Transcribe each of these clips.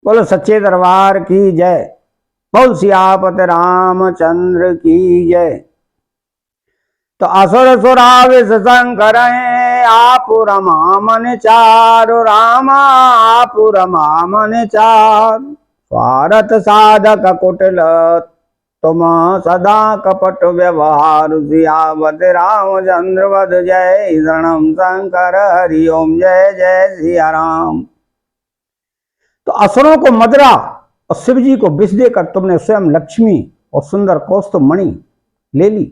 बोलो सच्चे दरबार की जय। बोल सियापत रामचंद्र की जय। तो असुर सुराविस शंकर आप रमा मन चारो रामा आप रमा मन चार। स्वार्थ साधक कुटिल तुम सदा कपट व्यवहार सियावत रामचंद्र वद जय शरणम शंकर हरिओम जय जय सिया राम। तो असुरों को मदरा और शिव जी को विष देकर तुमने स्वयं लक्ष्मी और सुंदर कौस्तुभ मणि ले ली।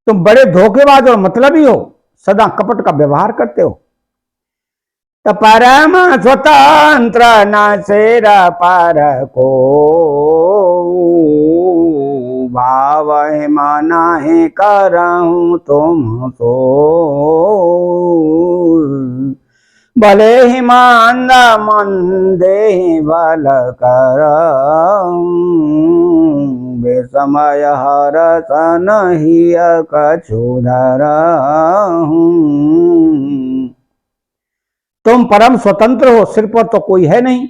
तुम बड़े धोखेबाज और मतलबी हो, सदा कपट का व्यवहार करते हो। तो परम स्वतंत्र न शेर पर को भाव माना है करहूं तुम तो भले ही मांद मंदे बल कर बेसमय हरस नहीं कछुधर। तुम परम स्वतंत्र हो, सिर पर तो कोई है नहीं।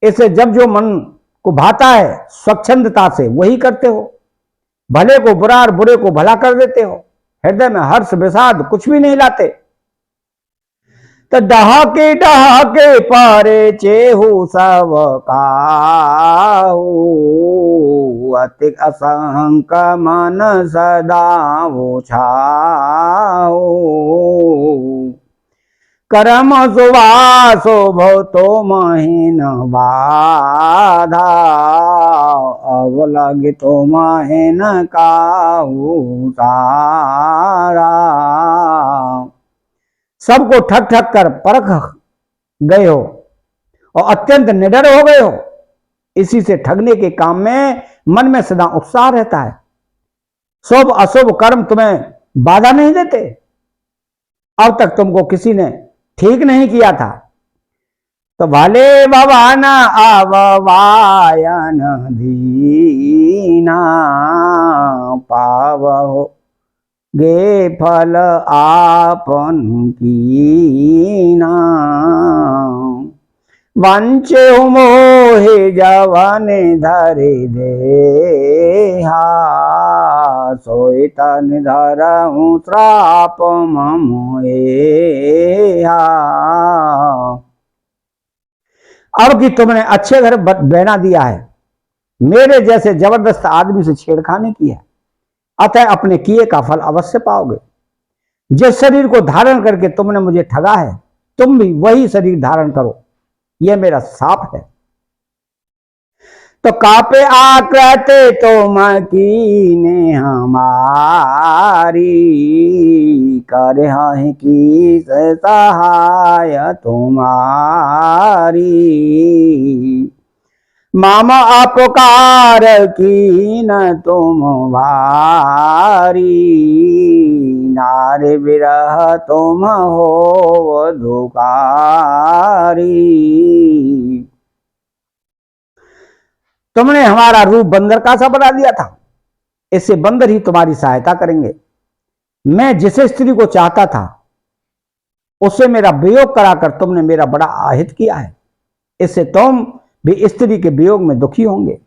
इसे जब जो मन को भाता है स्वच्छंदता से वही करते हो। भले को बुरा और बुरे को भला कर देते हो। हृदय में हर्ष विषाद कुछ भी नहीं लाते। तो डहाके पारे चेहू सब काहू अतिक असंक मन सदा छाऊ। करम सुवासो भवतो महीन बाधा अब लगे तो महीन काहू सारा। सबको ठग ठग कर परख गए हो और अत्यंत निडर हो गए हो। इसी से ठगने के काम में मन में सदा उत्साह रहता है। शुभ अशुभ कर्म तुम्हें बाधा नहीं देते। अब तक तुमको किसी ने ठीक नहीं किया था। तो भले भवान अववायन दीना पावहो गे फल आपन कीना। वंचे मोहे जवन धरे देहा सोई तन धरहूँ श्राप ममोहा। अब कि तुमने अच्छे घर बहना दिया है, मेरे जैसे जबरदस्त आदमी से छेड़खानी की है, अतः अपने किए का फल अवश्य पाओगे। जिस शरीर को धारण करके तुमने मुझे ठगा है, तुम भी वही शरीर धारण करो, यह मेरा शाप है। तो कापे आकृति तुम कीने हमारी करे हैं की सहाय तुम्हारी। मामा अपकार की न तुम भारी नारे विरह तुम हो धुकारी। तुमने हमारा रूप बंदर का सा बना दिया था, इससे बंदर ही तुम्हारी सहायता करेंगे। मैं जिस स्त्री को चाहता था उससे मेरा वियोग कराकर तुमने मेरा बड़ा आहित किया है, इससे तुम भी स्त्री के वियोग में दुखी होंगे।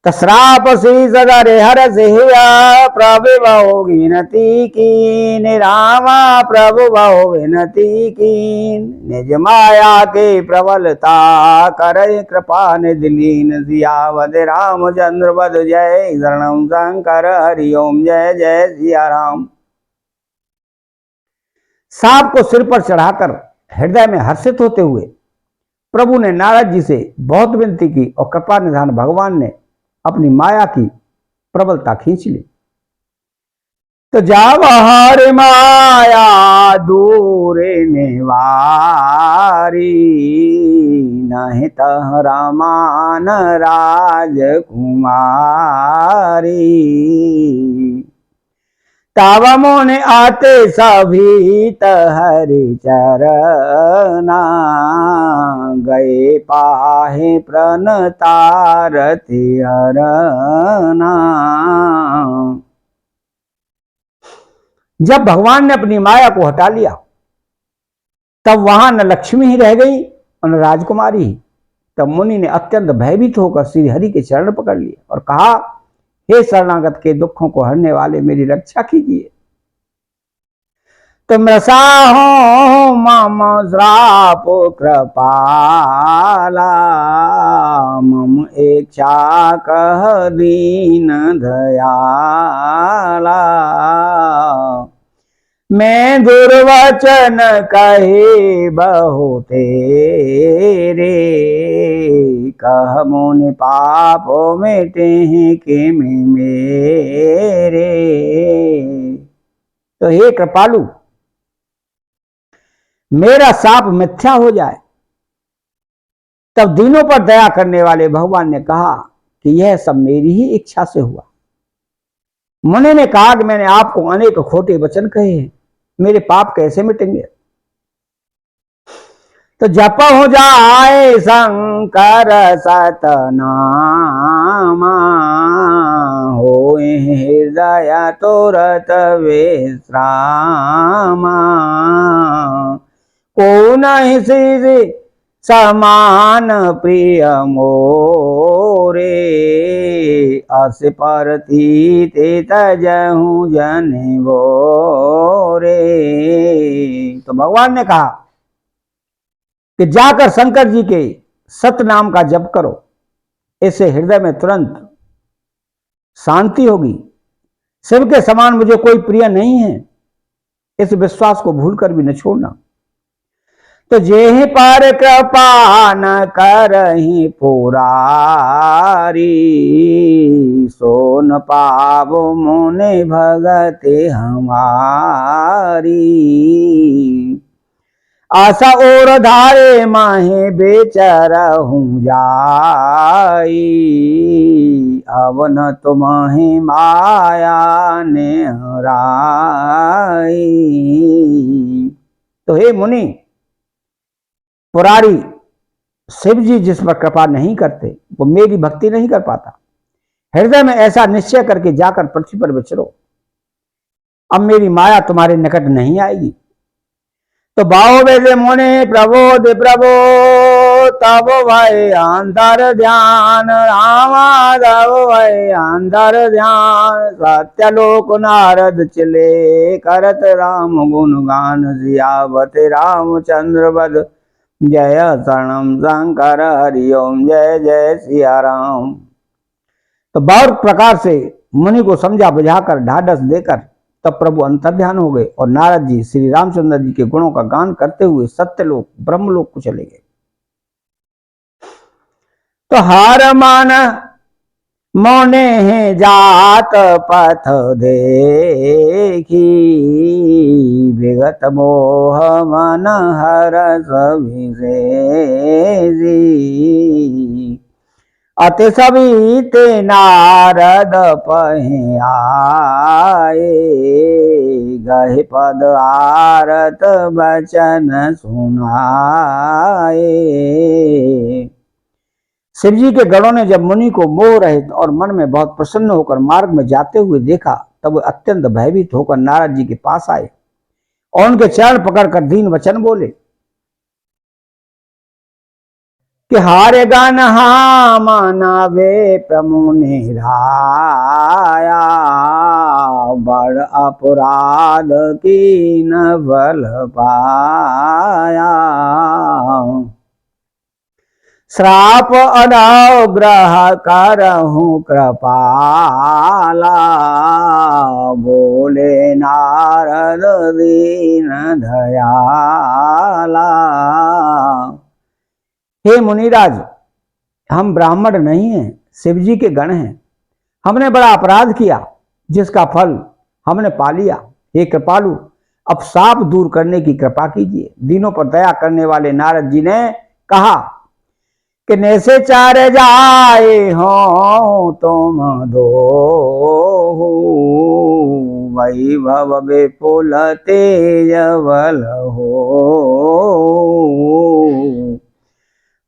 तश्राप सी सदरे हर सिया प्रभु बहु विनती की निरामा प्रभु बहु विनती की निज माया के प्रबलता करे कृपा निधिलीन सियावत रामचंद्र वद जय शरणम शंकर हरिओम जय जय सिया राम। सांप को सिर पर चढ़ाकर हृदय में हर्षित होते हुए प्रभु ने नारद जी से बहुत विनती की और कृपा निधान भगवान ने अपनी माया की प्रबलता खींच ली। तो जाव हर माया दूर निवारी नहीं तह रामान राजकुमारी। तब मोने आते सभी तहरि चरना गए पाहे प्रणतारति हरना। जब भगवान ने अपनी माया को हटा लिया तब वहां न लक्ष्मी ही रह गई और राजकुमारी। तब मुनि ने अत्यंत भयभीत होकर श्री हरि के चरण पकड़ लिए और कहा, हे शरणागत के दुखों को हरने वाले, मेरी रक्षा कीजिए। तुम रसाहो मम श्राप कृपाला, मम इच्छा कह दीन दयाला। मैं दुर्वचन कहे बहु तेरे, कह मुनि पाप मिटे हैं कि मेरे। तो हे कृपालु, मेरा शाप मिथ्या हो जाए। तब दीनों पर दया करने वाले भगवान ने कहा कि यह सब मेरी ही इच्छा से हुआ। मुनि ने कहा कि मैंने आपको अनेक खोटे वचन कहे हैं, मेरे पाप कैसे मिटेंगे। तो जप हो जाए शंकर सतनामा, हो हृदय तुरत विश्रामा। को नहीं श्री समान प्रिय मोरे, अस परतीत तजहु जन बोरे। तो भगवान ने कहा कि जाकर शंकर जी के सत नाम का जप करो, इससे हृदय में तुरंत शांति होगी। शिव के समान मुझे कोई प्रिय नहीं है, इस विश्वास को भूलकर भी न छोड़ना। तो जेहि पर कृपा न करहि पुरारी, सो न पावो मुनि भगति हमारी। आशा और धारे माहे बेचरहूं जाई, अब न तुम्हें माया ने हराई। तो हे मुनि, पुरारी शिव जी जिस पर कृपा नहीं करते वो मेरी भक्ति नहीं कर पाता। हृदय में ऐसा निश्चय करके जाकर पृथ्वी पर विचरो, अब मेरी माया तुम्हारे निकट नहीं आएगी। तो बाहो वेदे मुनि प्रबोध प्रभो, तब भय अंतर ध्यान, रामाधव भय अंतर ध्यान। सत्यलोक नारद चले, करत राम गुण गान, सियावत रामचंद्र बद जय शरणम शंकर हरि ओम, जय जय सिया राम। तो बहुत प्रकार से मुनि को समझा बुझाकर ढाढ़स देकर तब प्रभु अंतर्ध्यान हो गए और नारद जी श्री रामचंद्र जी के गुणों का गान करते हुए सत्यलोक ब्रह्मलोक को चले गए। तो हार मान मोने हैं जात पथ देखी, विगत मोह मन हर सभी से। अति सभी ते नारद पहे आए, गहे पद आरत बचन सुनाए। शिव जी के गणों ने जब मुनि को मोह रहित और मन में बहुत प्रसन्न होकर मार्ग में जाते हुए देखा, तब वे अत्यंत भयभीत होकर नारद जी के पास आए और उनके चरण पकड़कर दीन वचन बोले कि हारे गन मानवे प्रमुनि राया, बड़ अपराध की न बल पाया। श्राप अनुग्रह करहूं कृपाला, बोले नारद दीन दयाला। हे मुनिराज, हम ब्राह्मण नहीं हैं, शिव जी के गण हैं। हमने बड़ा अपराध किया जिसका फल हमने पा लिया। हे कृपालु, अब शाप दूर करने की कृपा कीजिए। दीनों पर दया करने वाले नारद जी ने कहा कि नैसे चार जाए हो तुम दो, वैभव विपुल तेज बल हो।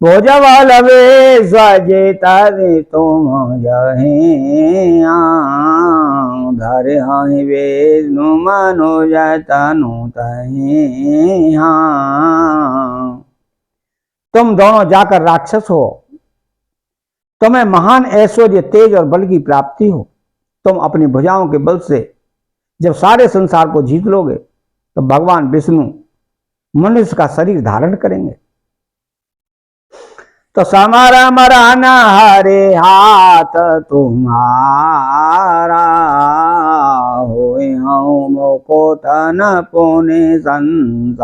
भोजबल वे स्वजेता तुम जहे, धरे हहि विष्णु मनोज तनु तहे। तुम दोनों जाकर राक्षस हो, तुम्हें महान ऐश्वर्य, तेज और बल की प्राप्ति हो। तुम अपनी भुजाओं के बल से जब सारे संसार को जीत लोगे तो भगवान विष्णु मनुष्य का शरीर धारण करेंगे। तो समर मरण हरे हाथ तुम्हारा, होए हम को तन पुनि संसारा।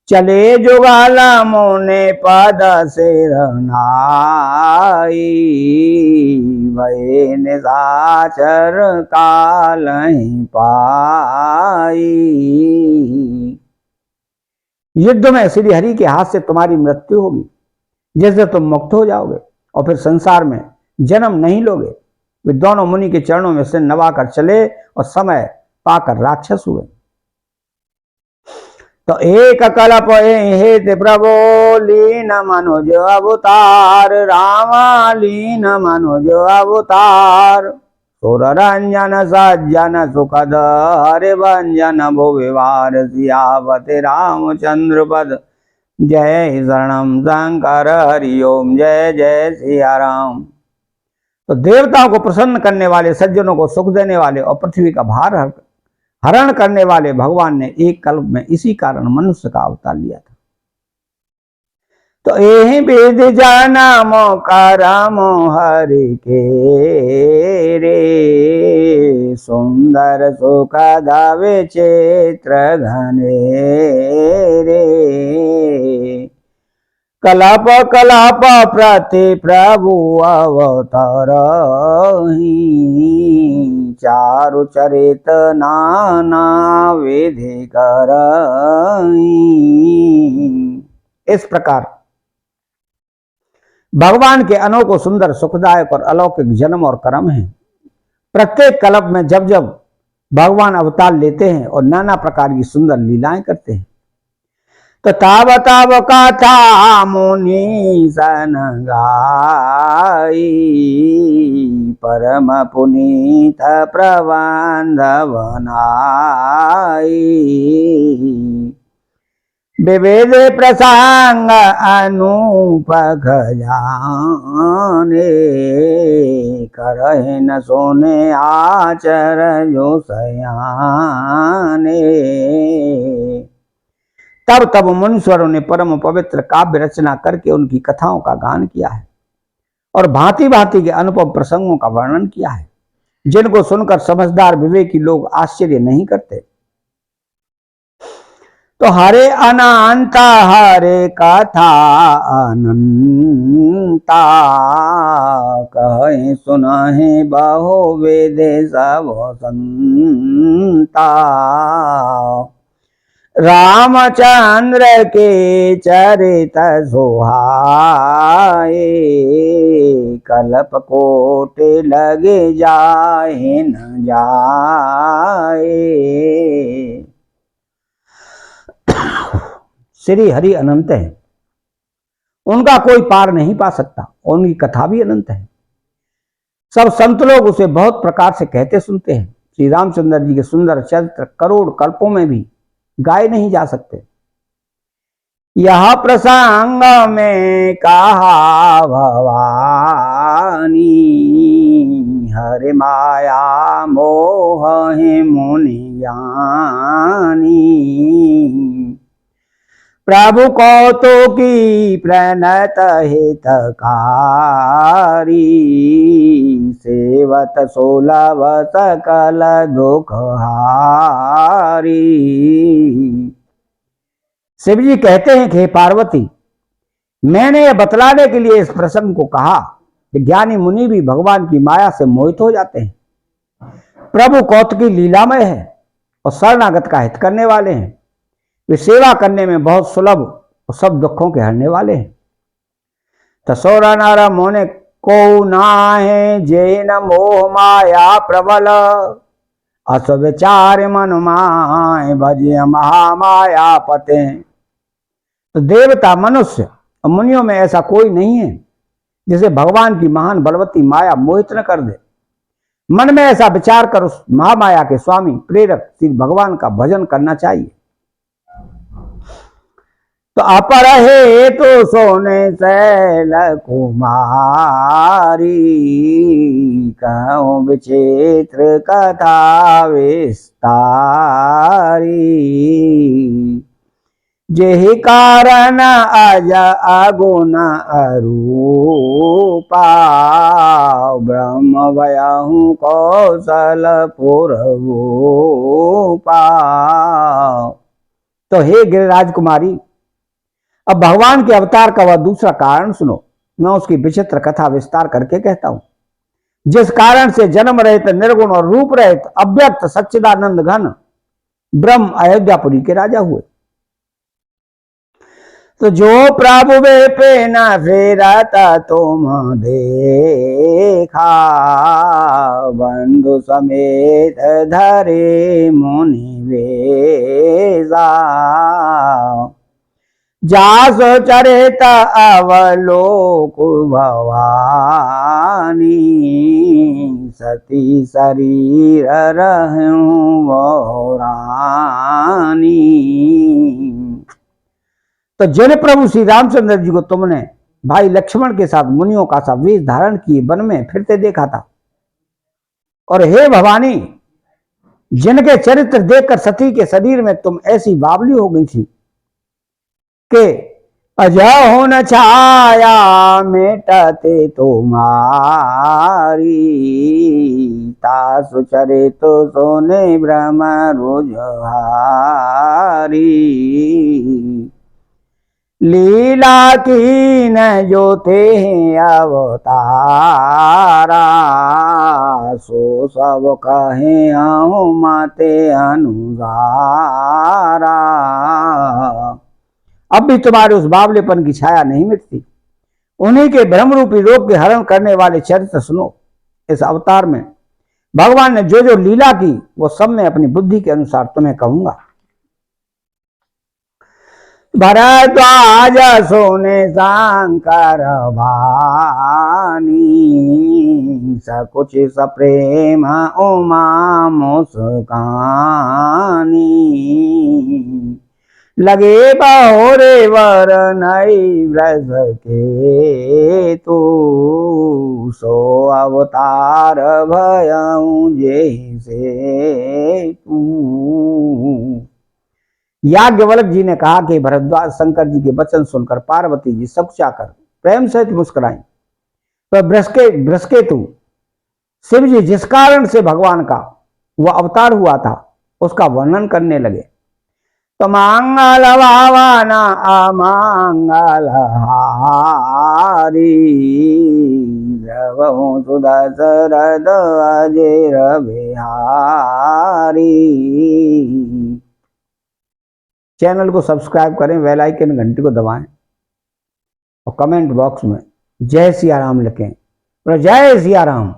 चले जुगाल मोने पद सिर नाई, भय निशाचर काल पाई। युद्ध में श्री हरि के हाथ से तुम्हारी मृत्यु होगी, जिससे तुम मुक्त हो जाओगे और फिर संसार में जन्म नहीं लोगे। वे दोनों मुनि के चरणों में सिर नवाकर चले और समय पाकर राक्षस हुए। तो एक कल्प हेत प्रभो लीन मनुज अवतार, रामा लीन मनुज अवतार। सुर रंजन सज्जन सुखद हरि भंजन भुविवार, सियावति रामचंद्र पद। जय शरणम शंकर हरि ओम, जय जय सिया राम। तो देवताओं को प्रसन्न करने वाले, सज्जनों को सुख देने वाले और पृथ्वी का भार हरण करने वाले भगवान ने एक कल्प में इसी कारण मनुष्य का अवतार लिया था। तो यही विध जनम करम हरि के रे, सुंदर सुखद विचित्र घने रे। कलाप कलाप प्रति प्रभु अवतार, चारु चरित नाना विधि कर। इस प्रकार भगवान के अनोखो सुंदर सुखदायक और अलौकिक जन्म और कर्म है। प्रत्येक कल्प में जब जब भगवान अवतार लेते हैं और नाना प्रकार की सुंदर लीलाएं करते हैं। तो ताव ताव कथा मुनि सन गाई, परम पुनीत प्रबंध बनाई। विविध प्रसंग अनूप खजाने, करहि न सोने आचर्य सयाने। तब तब मुनीश्वरों ने परम पवित्र काव्य रचना करके उनकी कथाओं का गान किया है और भांति भांति के अनुपम प्रसंगों का वर्णन किया है, जिनको सुनकर समझदार विवेकी लोग आश्चर्य नहीं करते। तो हरे अनंत हरे कथा अनंता, कहे सुनहि बहु वेद सब संता। रामचंद्र के चरित सोहाए, कल्प कोटि लगे जाए न जाए। श्री हरि अनंत है, उनका कोई पार नहीं पा सकता, उनकी कथा भी अनंत है। सब संत लोग उसे बहुत प्रकार से कहते सुनते हैं। श्री रामचंद्र जी के सुंदर चरित्र करोड़ कल्पों में भी गाए नहीं जा सकते। यह प्रसंग में कहा भवानी, हरि माया मोह मुनि ज्ञानी। प्रभु कौतुकी प्रणत हितकारी, सेवत सोलभ सकल दुख हारी। शिव जी कहते हैं कि हे पार्वती, मैंने यह बतलाने के लिए इस प्रसंग को कहा कि ज्ञानी मुनि भी भगवान की माया से मोहित हो जाते हैं। प्रभु कौतुकी लीलामय है और शरणागत का हित करने वाले हैं। वे सेवा करने में बहुत सुलभ और सब दुखों के हरने वाले हैं। तसोर नर मोने को नाहे, जैन मोह माया प्रबल। अस विचार मन माय, भजिय महामाया पते। तो देवता, मनुष्य और मुनियों में ऐसा कोई नहीं है जिसे भगवान की महान बलवती माया मोहित न कर दे। मन में ऐसा विचार कर उस महामाया के स्वामी प्रेरक श्री भगवान का भजन करना चाहिए। तो अपर है तो सोने शैल कुमारी, कहूँ विचित्र कथा विस्तारी, जेहि कारण अज अगुण अरूपा, ब्रह्म भयहु कौशलपुर भूपा। तो हे गिरिराज कुमारी, अब भगवान के अवतार का वह दूसरा कारण सुनो। मैं उसकी विचित्र कथा विस्तार करके कहता हूं। जिस कारण से जन्म रहित निर्गुण और रूप रहित अव्यक्त सच्चिदानंद घन ब्रह्म अयोध्यापुरी के राजा हुए। तो जो प्रभु वे पे न फेरता तुम देखा, बंधु समेत धरे मुनि वेजा, जास चरित अवलोक भवानी, सती शरीर रहूं रानी। तो जिन प्रभु श्री रामचंद्र जी को तुमने भाई लक्ष्मण के साथ मुनियों का सा वेश धारण किए वन में फिरते देखा था, और हे भवानी, जिनके चरित्र देखकर सती के शरीर में तुम ऐसी बावली हो गई थी के अजहो न छाया मेटते तुम्हारी, तासु चरित सोने ब्रह्म रुझहारी, लीला की न जो थे अवतारा, सो सब कहे आहू माते अनुसारा। अब भी तुम्हारे उस बावलेपन की छाया नहीं मिटती। उन्हीं के ब्रह्म रूपी रोग के हरण करने वाले चरित्र सुनो। इस अवतार में भगवान ने जो जो लीला की वो सब मैं अपनी बुद्धि के अनुसार तुम्हें कहूंगा। भरद्वाज सोने शंकर भानी, सकुच सप्रेम उमा मुस्कानी, लगे बहोरे वर नई व्रज के तू, सो अवतार भयऊ जैसे तू। याज्ञवल्क्य जी ने कहा कि भरद्वाज शंकर जी के वचन सुनकर पार्वती जी सकुचाकर प्रेम सहित मुस्कुराई। पर बृहस्पति शिव जी जिस कारण से भगवान का वह अवतार हुआ था उसका वर्णन करने लगे। तो मंगल भावना अमंगल हारी, रवहु सुदशरथ अजेर बिहारी। चैनल को सब्सक्राइब करें, बेल आइकन घंटी को दबाएं और कमेंट बॉक्स में जय सिया राम लिखें। जय सिया राम।